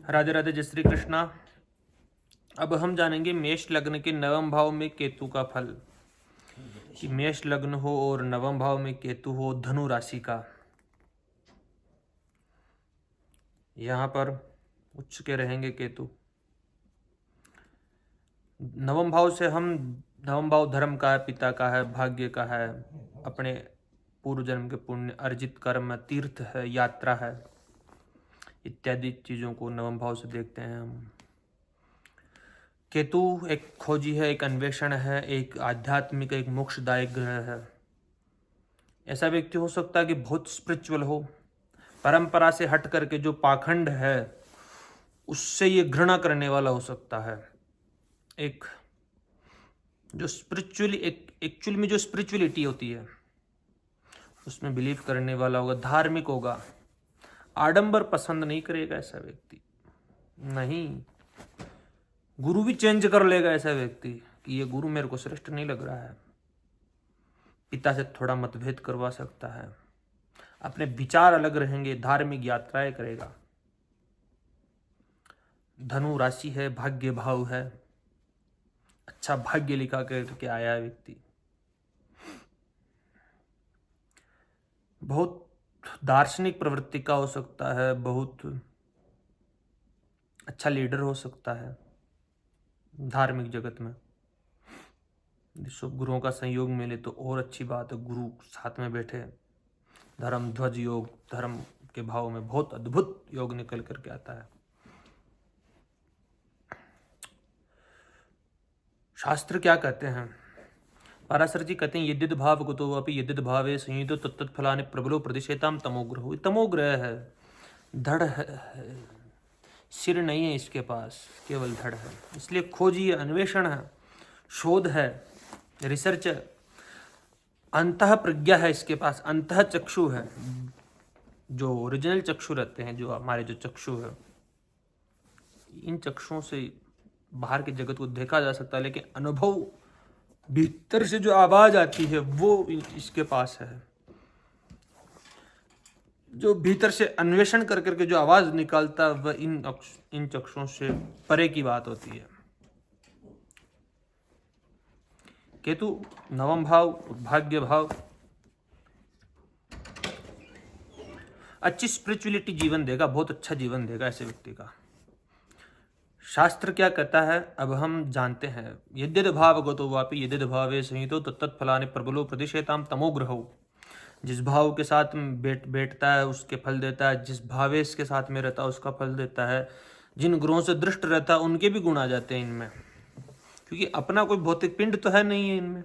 राधे राधे, जय श्री कृष्णा। अब हम जानेंगे मेष लग्न के नवम भाव में केतु का फल, कि मेष लग्न हो और नवम भाव में केतु हो धनु राशि का। यहाँ पर उच्च के रहेंगे केतु। नवम भाव से हम, नवम भाव धर्म का है, पिता का है, भाग्य का है, अपने पूर्व जन्म के पुण्य, अर्जित कर्म, तीर्थ है, यात्रा है, इत्यादि चीज़ों को नवम भाव से देखते हैं हम। केतु एक खोजी है, एक अन्वेषण है, एक आध्यात्मिक, एक मोक्षदायक ग्रह है। ऐसा व्यक्ति हो सकता है कि बहुत स्पिरिचुअल हो, परंपरा से हट करके जो पाखंड है उससे ये घृणा करने वाला हो सकता है। एक जो स्पिरिचुअली, एक एक्चुअल में जो स्पिरिचुअलिटी होती है उसमें बिलीव करने वाला होगा, धार्मिक होगा, आडंबर पसंद नहीं करेगा ऐसा व्यक्ति। नहीं, गुरु भी चेंज कर लेगा ऐसा व्यक्ति कि ये गुरु मेरे को श्रेष्ठ नहीं लग रहा है। पिता से थोड़ा मतभेद करवा सकता है, अपने विचार अलग रहेंगे, धार्मिक यात्राएं करेगा। धनु राशि है, भाग्य भाव है, अच्छा भाग्य लिखा करके आया है व्यक्ति। बहुत दार्शनिक प्रवृत्ति का हो सकता है, बहुत अच्छा लीडर हो सकता है धार्मिक जगत में। शुभ गुरुओं का संयोग मिले तो और अच्छी बात है, गुरु साथ में बैठे। धर्म ध्वज योग, धर्म के भाव में बहुत अद्भुत योग निकल करके आता है। शास्त्र क्या कहते हैं? पराशर जी कहते हैं, यद्यद भाव गतो अपि यद्यद भावे संयुतो तत्तत् फलानि प्रबलो प्रतिषेताम तमोग्रह। तमोग्रह है, धड़ है, सिर नहीं है इसके पास, केवल धड़ है। इसलिए खोजी है, अन्वेषण है, शोध है, रिसर्च है, अंतः प्रज्ञा है इसके पास, अंतः चक्षु है। जो ओरिजिनल चक्षु रहते हैं, जो हमारे जो चक्षु है, इन चक्षुओं से बाहर के जगत को देखा जा सकता है, लेकिन अनुभव भीतर से जो आवाज आती है वो इसके पास है। जो भीतर से अन्वेषण कर करके जो आवाज निकालता है वह इन चक्षुओं से परे की बात होती है। केतु नवम भाव, भाग्य भाव, अच्छी स्पिरिचुअलिटी जीवन देगा, बहुत अच्छा जीवन देगा ऐसे व्यक्ति का। शास्त्र क्या कहता है अब हम जानते हैं। यद्यद भाव गतो वापि यद्यद भावे संहितो तत्तत् फलानि प्रबलो प्रतिषेताम तमोग्रहो। जिस भाव के साथ बैठता है उसके फल देता है, जिस भावेश के साथ में रहता है उसका फल देता है। जिन ग्रहों से दृष्ट रहता है उनके भी गुण आ जाते हैं इनमें, क्योंकि अपना कोई भौतिक पिंड तो है नहीं है इनमें।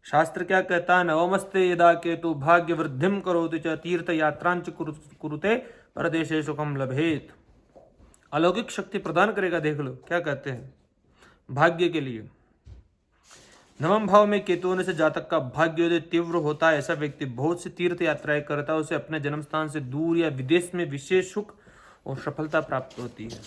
शास्त्र क्या कहता है, नवमस्ते यदा केतु भाग्य वृद्धिम करोति च तीर्थ यात्रांच कुरुते परदेशे सुखम लभेत। अलौकिक शक्ति प्रदान करेगा। देख लो क्या कहते हैं भाग्य के लिए। नवम भाव में केतु होने से जातक का भाग्योदय तीव्र होता है। ऐसा व्यक्ति बहुत सी तीर्थ यात्राएं करता है, उसे अपने जन्म स्थान से दूर या विदेश में विशेष सुख और सफलता प्राप्त होती है।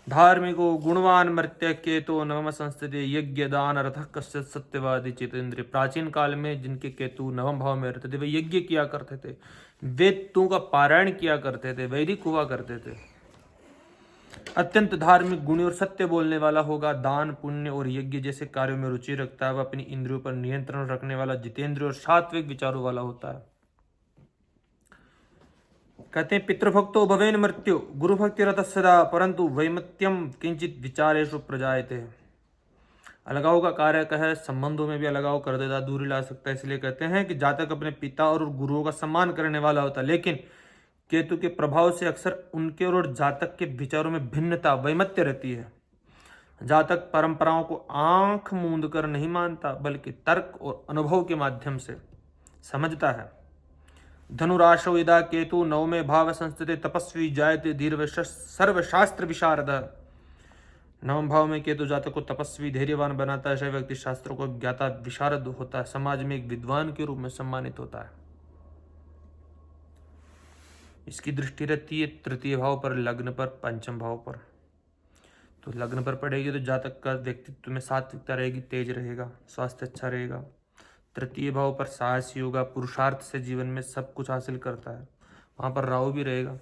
धार्मिको गुणवान मर्त्य केतु नवम संस्थिति यज्ञ दान रथ कश्चित् सत्यवादी चितेंद्र। प्राचीन काल में जिनके केतु नवम भाव में रहते थे वे यज्ञ किया करते थे, वेदों का पारायण किया करते थे, वैदिक हुआ करते थे। अत्यंत धार्मिक, गुणी और सत्य बोलने वाला होगा। दान पुण्य और यज्ञ जैसे कार्यों में रुचि रखता है। वह अपनी इंद्रियों पर नियंत्रण रखने वाला, जितेंद्र और सात्विक विचारों वाला होता है। कहते हैं पितृभक्तो भवेन मृत्यु गुरु भक्ति रत सदा परंतु वैमत्यम किंचित विचारेषु प्रजायते। अलगाव का कारक है, संबंधों में भी अलगाव कर देता, दूरी ला सकता है। इसलिए कहते हैं कि जातक अपने पिता और गुरुओं का सम्मान करने वाला होता है, लेकिन केतु के प्रभाव से अक्सर उनके और जातक के विचारों में भिन्नता, वैमत्य रहती है। जातक परंपराओं को आंख मूंद कर नहीं मानता, बल्कि तर्क और अनुभव के माध्यम से समझता है। धनुराशो यदा केतु नवमे भाव संस्थिते तपस्वी जायते धीर सर्वशास्त्र विशारद। नवम भाव में केतु जातक को तपस्वी, धैर्यवान बनाता है। ऐसा व्यक्ति शास्त्रों को ज्ञाता, विशारद होता है, समाज में एक विद्वान के रूप में सम्मानित होता है। इसकी दृष्टि रहती है तृतीय भाव पर, लग्न पर, पंचम भाव पर। तो लग्न पर पड़ेगी तो जातक का व्यक्तित्व में सात्विकता रहेगी, तेज रहेगा, स्वास्थ्य अच्छा रहेगा। तृतीय भाव पर साहसी होगा, पुरुषार्थ से जीवन में सब कुछ हासिल करता है, वहां पर राहु भी रहेगा।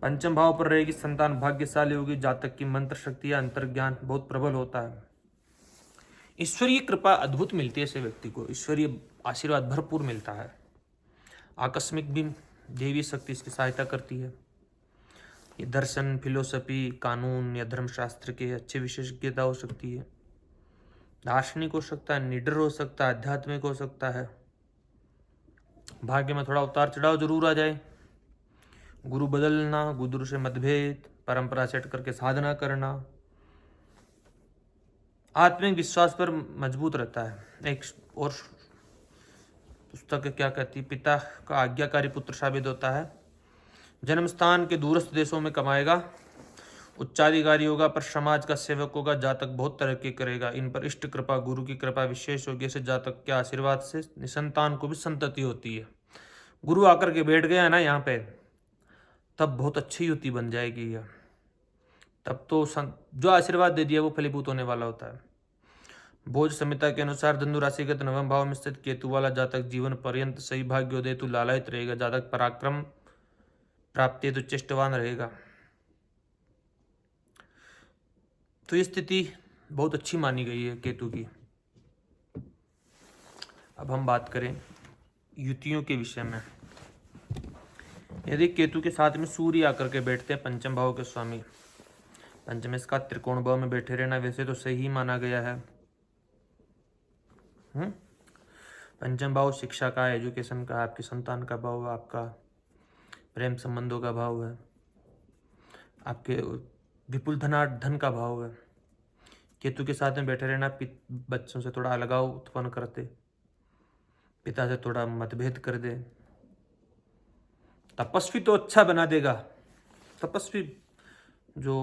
पंचम भाव पर रहेगी संतान भाग्यशाली होगी, जातक की मंत्र शक्ति या अंतर्ज्ञान बहुत प्रबल होता है। ईश्वरीय कृपा अद्भुत मिलती है ऐसे व्यक्ति को, ईश्वरीय आशीर्वाद भरपूर मिलता है। आकस्मिक भी देवी शक्ति इसकी सहायता करती है। ये दर्शन, फिलोसफी, कानून या धर्मशास्त्र के अच्छी विशेषज्ञता हो सकती है। दार्शनिक हो सकता है, निडर हो सकता है, आध्यात्मिक हो सकता है। भाग्य में थोड़ा उतार चढ़ाव जरूर आ जाए। गुरु बदलना, गुरु से मतभेद, परंपरा सेट करके साधना करना, आत्मिक विश्वास पर मजबूत रहता है। एक और पुस्तक क्या कहती है, पिता का आज्ञाकारी पुत्र साबित होता है। जन्म स्थान के दूरस्थ देशों में कमाएगा, उच्चाधिकारी होगा, पर समाज का सेवक होगा। जातक बहुत तरक्की करेगा। इन पर इष्ट कृपा, गुरु की कृपा विशेष होगी। ऐसे जातक के आशीर्वाद से निसंतान को भी संतति होती है। गुरु आकर के बैठ गया है ना यहाँ पे, तब बहुत अच्छी युति बन जाएगी यह। तब तो जो आशीर्वाद दे दिया वो फलीभूत होने वाला होता है। भोज संहिता के अनुसार धनु राशिगत नवम भाव में स्थित केतु वाला जातक जीवन पर्यंत सही भाग्योदय हेतु लालायित रहेगा। जातक पराक्रम प्राप्ति हेतु चेष्टवान रहेगा। तो ये स्थिति बहुत अच्छी मानी गई है केतु की। अब हम बात करें युतियों के विषय में। यदि केतु के साथ में सूर्य आकर के बैठते हैं, पंचम भाव के स्वामी, पंचम इसका त्रिकोण भाव में बैठे रहना वैसे तो सही माना गया है। पंचम भाव शिक्षा का, एजुकेशन का, आपकी संतान का भाव, आपका प्रेम संबंधों का भाव है, आपके विपुल धन का भाव है। केतु के साथ में बैठे रहना बच्चों से थोड़ा अलगाव उत्पन्न करते, पिता से थोड़ा मतभेद कर दे। तपस्वी तो अच्छा बना देगा। तपस्वी जो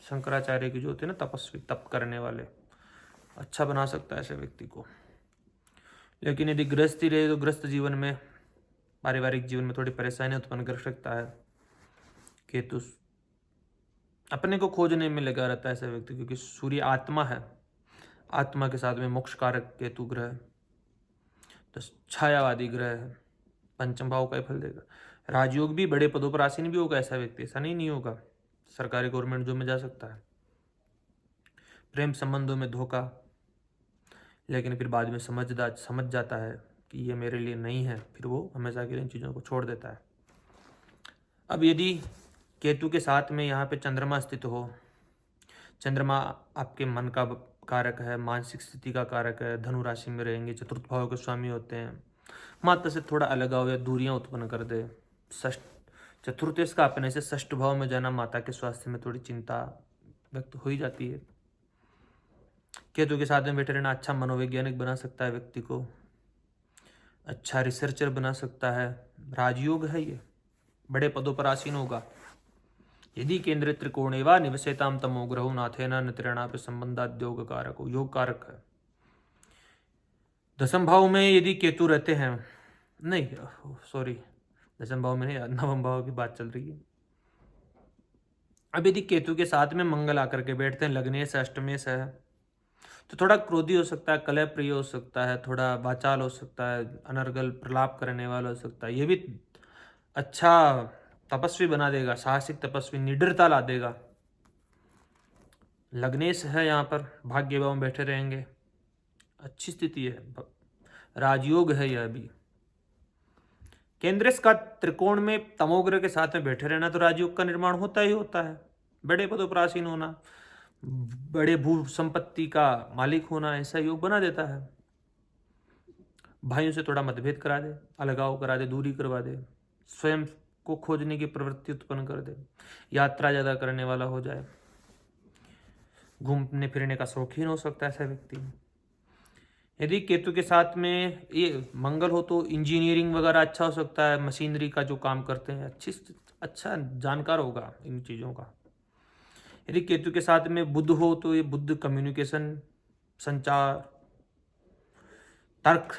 शंकराचार्य की जो होते हैं ना, तपस्वी, तप करने वाले, अच्छा बना सकता है ऐसे व्यक्ति को। लेकिन यदि गृहस्थी रहे तो गृहस्थ जीवन में, पारिवारिक जीवन में थोड़ी परेशानी उत्पन्न कर सकता है। केतु अपने को खोजने में लगा रहता है ऐसा व्यक्ति, क्योंकि सूर्य आत्मा है। आत्मा के साथ में मोक्ष कारक केतु ग्रह तो छायावादी ग्रह है, पंचम भाव का ही फल देगा। राजयोग भी, बड़े पदों पर आसीन भी होगा ऐसा व्यक्ति, ऐसा नहीं होगा। सरकारी गवर्नमेंट जॉब में जा सकता है। प्रेम संबंधों में धोखा, लेकिन फिर बाद में समझ जाता है कि ये मेरे लिए नहीं है, फिर वो हमेशा के लिए इन चीज़ों को छोड़ देता है। अब यदि केतु के साथ में यहाँ पे चंद्रमा स्थित हो, चंद्रमा आपके मन का कारक है, मानसिक स्थिति का कारक है, धनु राशि में रहेंगे, चतुर्थ भाव के स्वामी होते हैं। माता से थोड़ा अलगाव या दूरियां उत्पन्न कर दे। चतुर्थेश का अपने से षष्ठ भाव में जाना, माता के स्वास्थ्य में थोड़ी चिंता व्यक्त हो ही जाती है। केतु के साथ में बैठे रहना अच्छा मनोवैज्ञानिक बना सकता है व्यक्ति को, अच्छा रिसर्चर बना सकता है। राजयोग है ये, बड़े पदों पर आसीन होगा। यदि केंद्र त्रिकोणे वा निवसेताम तमो ग्रहो नाथेना नित्रणा पे संबंधाद्योग कारक, योग कारक है। दसम भाव में यदि केतु रहते हैं, नहीं सॉरी, दसम भाव में नहीं, नवम भाव की बात चल रही है। अब यदि केतु के साथ में मंगल आकर के बैठते हैं, लग्नेश अष्टमेश है, तो थोड़ा क्रोधी हो सकता है, कलह प्रिय हो सकता है, थोड़ा वाचाल हो सकता है, अनर्गल प्रलाप करने वाला हो सकता है। ये भी अच्छा तपस्वी बना देगा, साहसिक तपस्वी, निडरता ला देगा। लग्नेश है यहाँ पर, भाग्य भाव में बैठे रहेंगे, अच्छी स्थिति है, राजयोग है यह भी। केंद्रेश का त्रिकोण में तमोग्रह के साथ में बैठे रहना, तो राजयोग का निर्माण होता ही होता है। बड़े पदों पर आसीन होना, बड़े भू संपत्ति का मालिक होना, ऐसा योग बना देता है। भाइयों से थोड़ा मतभेद करा दे, अलगाव करा दे, दूरी करवा दे, स्वयं को खोजने की प्रवृत्ति उत्पन्न कर दे, यात्रा ज्यादा करने वाला हो जाए, घूमने फिरने का शौकीन हो सकता है ऐसा व्यक्ति। यदि केतु के साथ में ये मंगल हो तो इंजीनियरिंग वगैरह अच्छा हो सकता है, मशीनरी का जो काम करते हैं अच्छा जानकार होगा इन चीज़ों का। यदि केतु के साथ में बुध हो तो ये बुध कम्युनिकेशन, संचार, तर्क,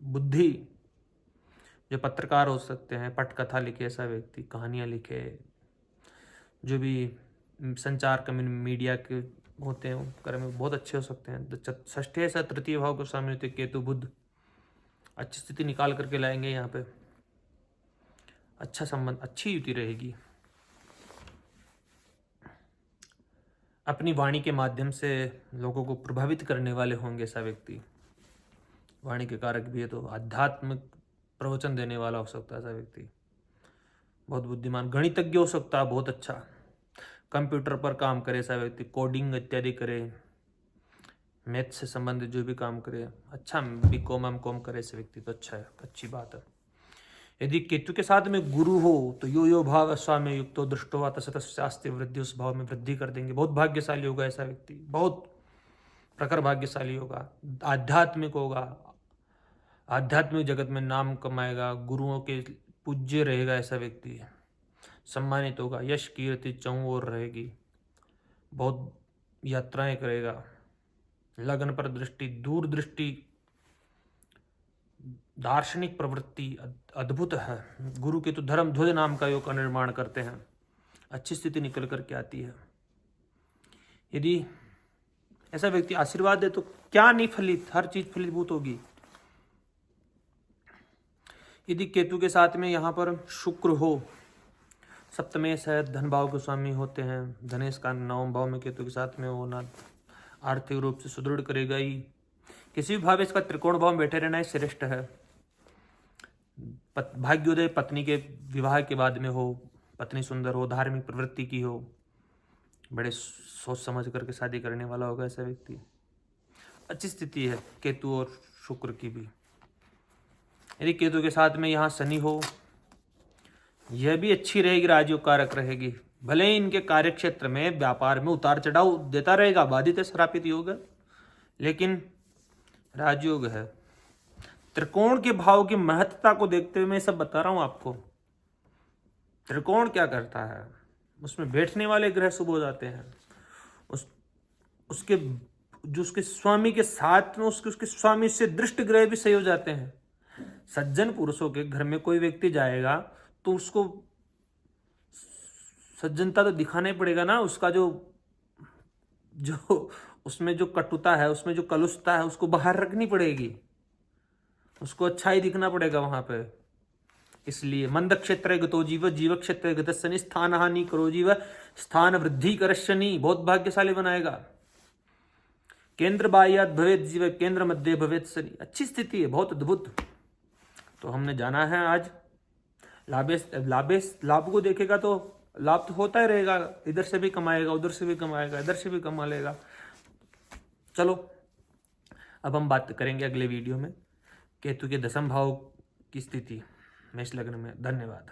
बुद्धि, जो पत्रकार हो सकते हैं, पटकथा लिखे ऐसा व्यक्ति, कहानियाँ लिखे, जो भी संचार मीडिया के होते हैं कर्म में बहुत अच्छे हो सकते हैं। षष्ठे से तृतीय भाव को स्वामी होते केतु बुध अच्छी स्थिति निकाल करके लाएंगे यहाँ पे। अच्छा संबंध, अच्छी युति रहेगी। अपनी वाणी के माध्यम से लोगों को प्रभावित करने वाले होंगे ऐसा व्यक्ति। वाणी के कारक भी है तो आध्यात्मिक प्रवचन देने वाला हो सकता है ऐसा व्यक्ति। बहुत बुद्धिमान, गणितज्ञ हो सकता है, बहुत अच्छा। कंप्यूटर पर काम करे ऐसा व्यक्ति, कोडिंग इत्यादि करे, मैथ से संबंधित जो भी काम करे, अच्छा बीकॉम एमकॉम करे ऐसे व्यक्ति तो अच्छा है, अच्छी बात है। यदि केतु के साथ में गुरु हो तो यो भाव स्वामी युक्तो दृष्टो तसत शास्त्र वृद्धि, उस भाव में वृद्धि कर देंगे। बहुत भाग्यशाली होगा ऐसा व्यक्ति, बहुत प्रखर भाग्यशाली होगा, आध्यात्मिक होगा, आध्यात्मिक जगत में नाम कमाएगा, गुरुओं के पूज्य रहेगा ऐसा व्यक्ति, सम्मानित होगा, यश कीर्ति चौं ओर रहेगी, बहुत यात्राएं करेगा, लगन पर दृष्टि, दूरदृष्टि, दार्शनिक प्रवृत्ति अद्भुत है। गुरु के तो धर्म ध्वज नाम का योग का निर्माण करते हैं, अच्छी स्थिति निकल करके आती है। यदि ऐसा व्यक्ति आशीर्वाद दे तो क्या नहीं फलित, हर चीज फलीभूत होगी। यदि केतु के साथ में यहाँ पर शुक्र हो, सप्तमेश है, धन भाव के स्वामी होते हैं, धनेश का नवम भाव में केतु के साथ में होना आर्थिक रूप से सुदृढ़ करेगा ही। किसी भी भाव इसका त्रिकोण भाव में बैठे रहना ही श्रेष्ठ है। भाग्योदय पत्नी के विवाह के बाद में हो, पत्नी सुंदर हो, धार्मिक प्रवृत्ति की हो, बड़े सोच समझ करके शादी करने वाला होगा ऐसा व्यक्ति। अच्छी स्थिति है केतु और शुक्र की भी। यदि केतु के साथ में यहाँ शनि हो, यह भी अच्छी रहेगी, राजयोग कारक रहेगी। भले ही इनके कार्य क्षेत्र में व्यापार में उतार चढ़ाव देता रहेगा, बाधित है, श्रापित योग है, लेकिन राजयोग है। त्रिकोण के भाव की महत्ता को देखते हुए मैं सब बता रहा हूं आपको। त्रिकोण क्या करता है, उसमें बैठने वाले ग्रह शुभ हो जाते हैं, उसके जो उसके स्वामी के साथ में उसके स्वामी से दृष्ट ग्रह भी सही हो जाते हैं। सज्जन पुरुषों के घर में कोई व्यक्ति जाएगा तो उसको सज्जनता तो दिखाना ही पड़ेगा ना, उसका जो उसमें जो कटुता है, उसमें जो कलुषता है, उसको बाहर रखनी पड़ेगी, उसको अच्छा ही दिखना पड़ेगा वहां पे। इसलिए मंद क्षेत्र गतो जीव, जीव क्षेत्र गत शनि, स्थान हानि करो जीव, स्थान वृद्धि कर शनि, बहुत भाग्यशाली बनाएगा। केंद्र बाह्यात भवेत जीव, केंद्र मध्य भवेत शनि, अच्छी स्थिति है, बहुत अद्भुत। तो हमने जाना है आज लाभ को देखेगा तो लाभ तो होता ही रहेगा, इधर से भी कमाएगा, उधर से भी कमाएगा, इधर से भी कमा लेगा। चलो अब हम बात करेंगे अगले वीडियो में केतु के दशम भाव की स्थिति मेष लग्न में। धन्यवाद।